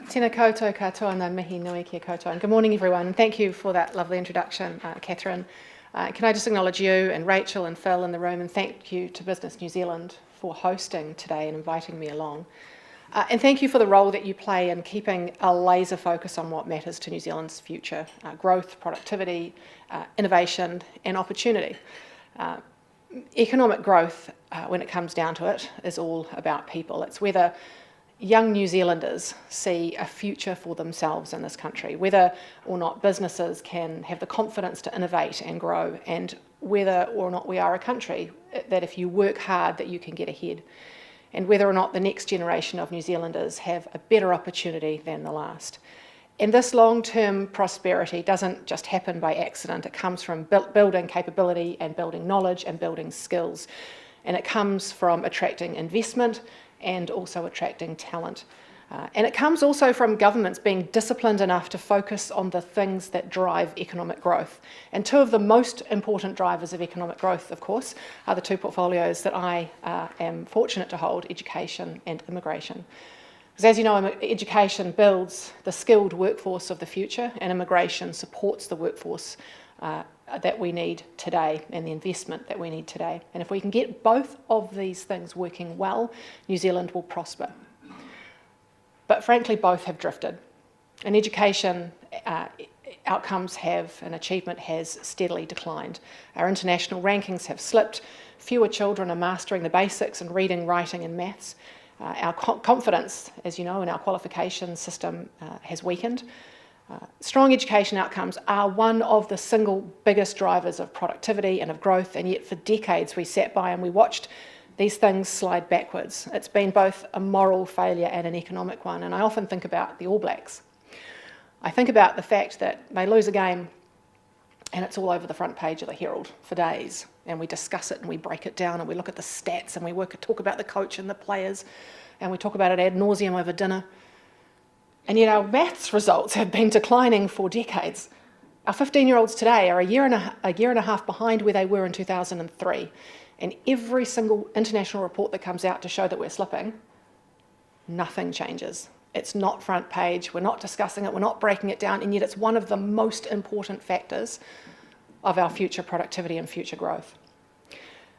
Tēnā koutou katoa ngā mihi nui kia koutou. And good morning, everyone. And thank you for that lovely introduction, Catherine. Can I just acknowledge you and Rachel and Phil in the room, and thank you to Business New Zealand for hosting today and inviting me along. And thank you for the role that you play in keeping a laser focus on what matters to New Zealand's future, growth, productivity, innovation and opportunity. Economic growth, when it comes down to it, is all about people. It's whether young New Zealanders see a future for themselves in this country, whether or not businesses can have the confidence to innovate and grow, and whether or not we are a country that if you work hard that you can get ahead, and whether or not the next generation of New Zealanders have a better opportunity than the last. And this long-term prosperity doesn't just happen by accident. It comes from building capability and building knowledge and building skills. And it comes from attracting investment and also attracting talent. And it comes also from governments being disciplined enough to focus on the things that drive economic growth. And two of the most important drivers of economic growth, of course, are the two portfolios that I am fortunate to hold, education and immigration. Because as you know, education builds the skilled workforce of the future, and immigration supports the workforce that we need today and the investment that we need today. And if we can get both of these things working well, New Zealand will prosper. But frankly, both have drifted. And education outcomes have, and achievement has steadily declined. Our international rankings have slipped. Fewer children are mastering the basics in reading, writing and maths. Our confidence, as you know, in our qualification system has weakened. Strong education outcomes are one of the single biggest drivers of productivity and of growth, and yet for decades we sat by and we watched these things slide backwards. It's been both a moral failure and an economic one, and I often think about the All Blacks. I think about the fact that they lose a game and it's all over the front page of the Herald for days, and we discuss it and we break it down and we look at the stats and we talk about the coach and the players, and we talk about it ad nauseum over dinner. And yet our maths results have been declining for decades. Our 15-year-olds today are a year and a half behind where they were in 2003. And every single international report that comes out to show that we're slipping, nothing changes. It's not front page, we're not discussing it, we're not breaking it down, and yet it's one of the most important factors of our future productivity and future growth.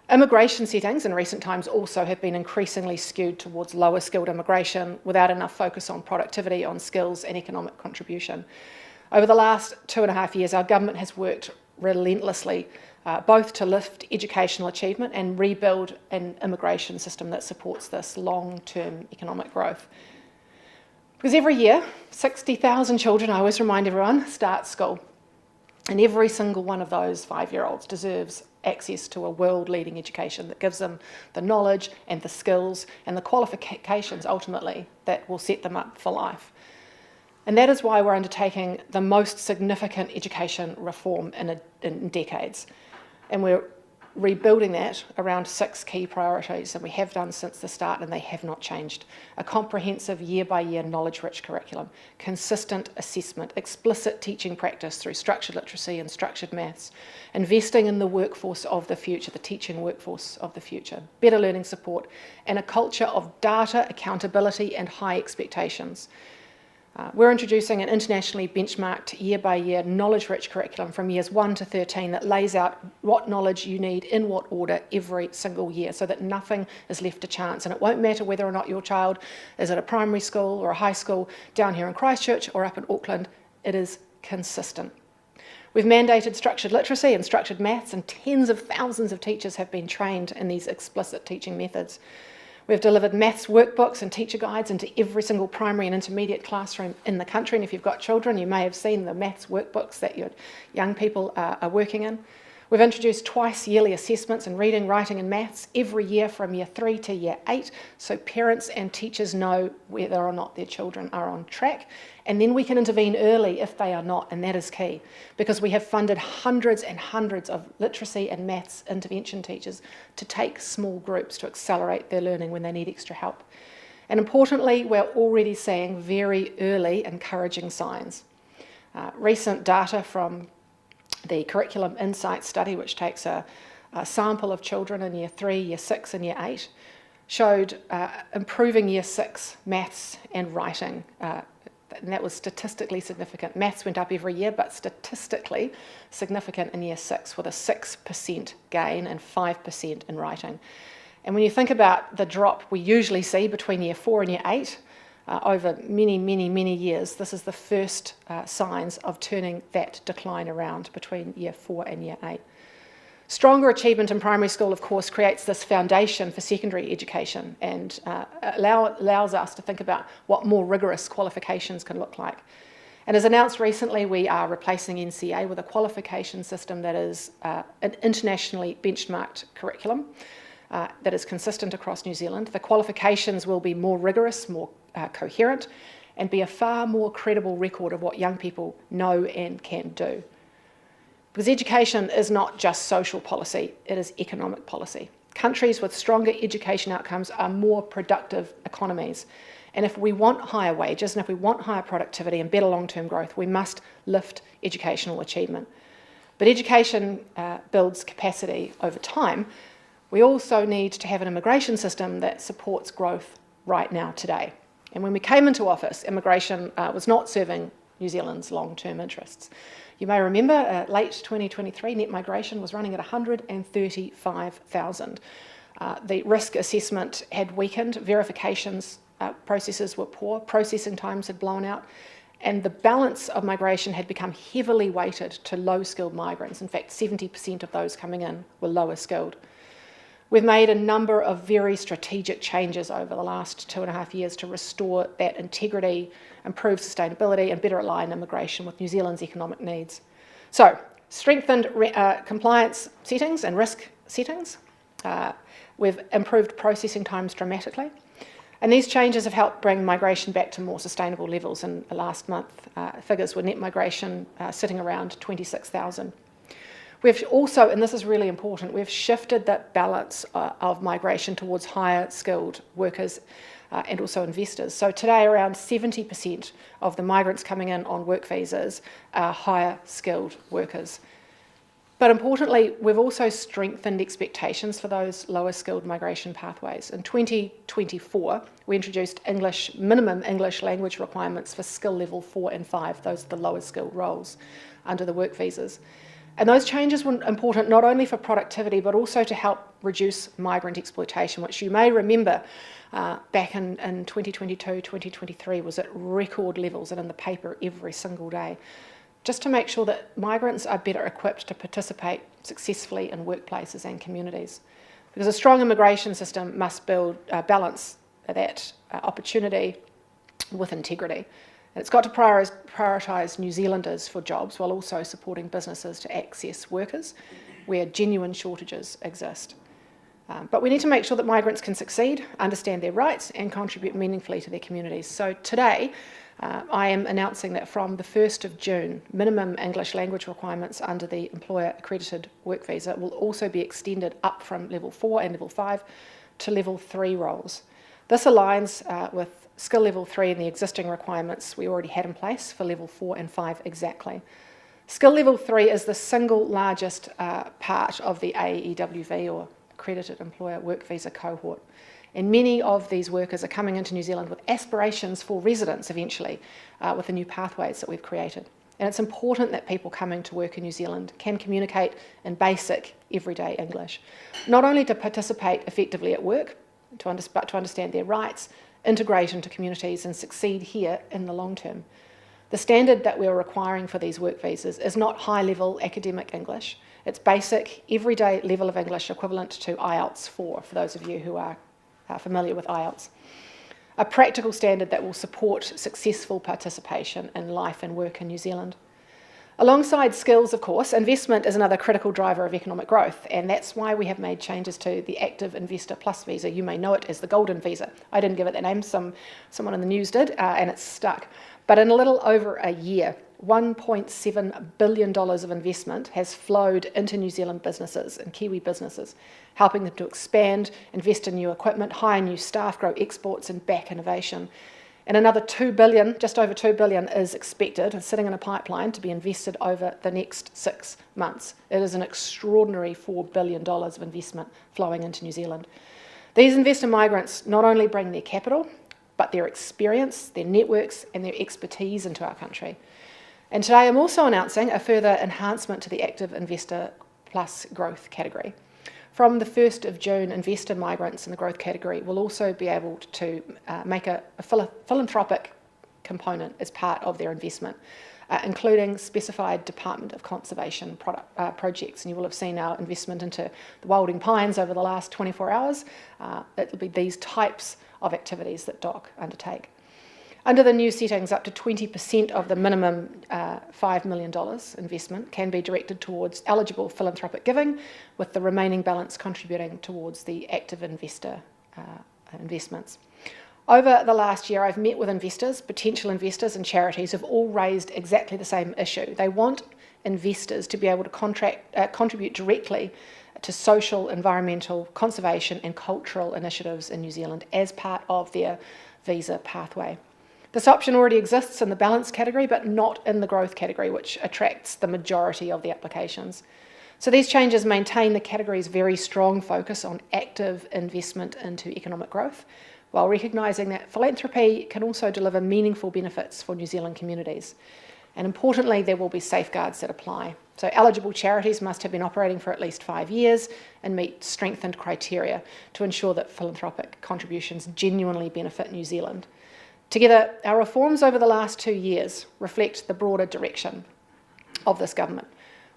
Immigration settings in recent times also have been increasingly skewed towards lower skilled immigration without enough focus on productivity, on skills and economic contribution. Over the last 2.5 years, our government has worked relentlessly both to lift educational achievement and rebuild an immigration system that supports this long-term economic growth. Because every year, 60,000 children, I always remind everyone, start school. And every single one of those 5-year-olds deserves access to a world-leading education that gives them the knowledge and the skills and the qualifications, ultimately, that will set them up for life. And that is why we're undertaking the most significant education reform in decades. And we're rebuilding that around 6 key priorities, and we have done since the start, and they have not changed. A comprehensive year-by-year knowledge-rich curriculum, consistent assessment, explicit teaching practice through structured literacy and structured maths, investing in the workforce of the future, the teaching workforce of the future, better learning support, and a culture of data, accountability and high expectations. We're introducing an internationally benchmarked year-by-year knowledge-rich curriculum from years 1 to 13 that lays out what knowledge you need in what order every single year so that nothing is left to chance. And it won't matter whether or not your child is at a primary school or a high school down here in Christchurch or up in Auckland, it is consistent. We've mandated structured literacy and structured maths, and tens of thousands of teachers have been trained in these explicit teaching methods. We've delivered maths workbooks and teacher guides into every single primary and intermediate classroom in the country. And if you've got children, you may have seen the maths workbooks that your young people are working in. We've introduced twice yearly assessments in reading, writing and maths every year from year 3 to year 8, so parents and teachers know whether or not their children are on track. And then we can intervene early if they are not, and that is key, because we have funded hundreds and hundreds of literacy and maths intervention teachers to take small groups to accelerate their learning when they need extra help. And importantly, we're already seeing very early encouraging signs. Recent data from the Curriculum Insight study, which takes a sample of children in year 3, year 6 and year 8, showed improving year 6 maths and writing and that was statistically significant. Maths went up every year, but statistically significant in year 6, with a 6% gain and 5% in writing. And when you think about the drop we usually see between year 4 and year 8, over many years, this is the first signs of turning that decline around between year 4 and year 8. Stronger achievement in primary school, of course, creates this foundation for secondary education and allows us to think about what more rigorous qualifications can look like. And as announced recently, we are replacing NCA with a qualification system that is an internationally benchmarked curriculum that is consistent across New Zealand. The qualifications will be more rigorous, more coherent, and be a far more credible record of what young people know and can do. Because education is not just social policy, it is economic policy. Countries with stronger education outcomes are more productive economies. And if we want higher wages and if we want higher productivity and better long-term growth, we must lift educational achievement. But education builds capacity over time. We also need to have an immigration system that supports growth right now, today. And when we came into office, immigration was not serving New Zealand's long-term interests. You may remember, late 2023, net migration was running at 135,000. The risk assessment had weakened, verifications processes were poor, processing times had blown out, and the balance of migration had become heavily weighted to low-skilled migrants. In fact, 70% of those coming in were lower skilled. We've made a number of very strategic changes over the last 2.5 years to restore that integrity, improve sustainability, and better align immigration with New Zealand's economic needs. So, strengthened compliance settings and risk settings. We've improved processing times dramatically. And these changes have helped bring migration back to more sustainable levels. In the last month, figures were net migration sitting around 26,000. We've also, and this is really important, we've shifted that balance of migration towards higher skilled workers and also investors. So today around 70% of the migrants coming in on work visas are higher skilled workers. But importantly, we've also strengthened expectations for those lower skilled migration pathways. In 2024, we introduced minimum English language requirements for skill level 4 and 5, those are the lower skilled roles under the work visas. And those changes were important not only for productivity, but also to help reduce migrant exploitation, which you may remember back in 2022, 2023 was at record levels and in the paper every single day, just to make sure that migrants are better equipped to participate successfully in workplaces and communities. Because a strong immigration system must balance that opportunity with integrity. And it's got to prioritise New Zealanders for jobs while also supporting businesses to access workers where genuine shortages exist. But we need to make sure that migrants can succeed, understand their rights and contribute meaningfully to their communities. So today I am announcing that from the 1st of June, minimum English language requirements under the Employer Accredited Work Visa will also be extended up from level 4 and level 5 to level 3 roles. This aligns with skill level 3 and the existing requirements we already had in place for level 4 and 5 exactly. Skill level 3 is the single largest part of the AEWV, or Accredited Employer Work Visa cohort. And many of these workers are coming into New Zealand with aspirations for residence eventually, with the new pathways that we've created. And it's important that people coming to work in New Zealand can communicate in basic, everyday English, not only to participate effectively at work, but to understand their rights, integrate into communities and succeed here in the long term. The standard that we're requiring for these work visas is not high-level academic English. It's basic, everyday level of English equivalent to IELTS 4, for those of you who are familiar with IELTS. A practical standard that will support successful participation in life and work in New Zealand. Alongside skills, of course, investment is another critical driver of economic growth, and that's why we have made changes to the Active Investor Plus visa. You may know it as the Golden Visa. I didn't give it that name, someone in the news did, and it's stuck. But in a little over a year, $1.7 billion of investment has flowed into New Zealand businesses and Kiwi businesses, helping them to expand, invest in new equipment, hire new staff, grow exports and back innovation. And another $2 billion, just over $2 billion, is expected and sitting in a pipeline to be invested over the next 6 months. It is an extraordinary $4 billion of investment flowing into New Zealand. These investor migrants not only bring their capital, but their experience, their networks and their expertise into our country. And today I'm also announcing a further enhancement to the Active Investor Plus Growth category. From the 1st of June, investor migrants in the growth category will also be able to make a philanthropic component as part of their investment, including specified Department of Conservation projects. And you will have seen our investment into the Wilding Pines over the last 24 hours. It will be these types of activities that DOC undertake. Under the new settings, up to 20% of the minimum $5 million investment can be directed towards eligible philanthropic giving, with the remaining balance contributing towards the active investor investments. Over the last year, I've met with investors, potential investors and charities who've all raised exactly the same issue. They want investors to be able to contribute directly to social, environmental, conservation and cultural initiatives in New Zealand as part of their visa pathway. This option already exists in the balance category, but not in the growth category, which attracts the majority of the applications. So these changes maintain the category's very strong focus on active investment into economic growth, while recognising that philanthropy can also deliver meaningful benefits for New Zealand communities. And importantly, there will be safeguards that apply. So eligible charities must have been operating for at least 5 years and meet strengthened criteria to ensure that philanthropic contributions genuinely benefit New Zealand. Together, our reforms over the last 2 years reflect the broader direction of this government.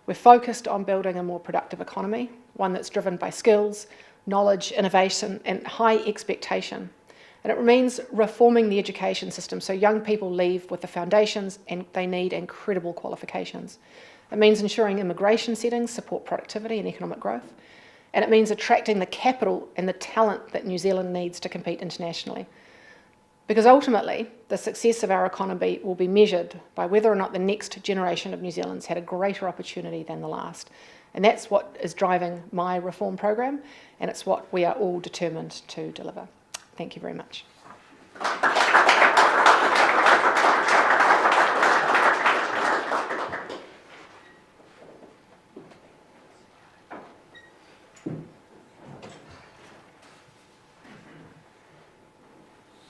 We're focused on building a more productive economy, one that's driven by skills, knowledge, innovation and high expectation. And it means reforming the education system so young people leave with the foundations and they need incredible qualifications. It means ensuring immigration settings support productivity and economic growth. And it means attracting the capital and the talent that New Zealand needs to compete internationally. Because ultimately, the success of our economy will be measured by whether or not the next generation of New Zealanders had a greater opportunity than the last. And that's what is driving my reform program, and it's what we are all determined to deliver. Thank you very much.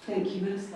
Thank you, Minister.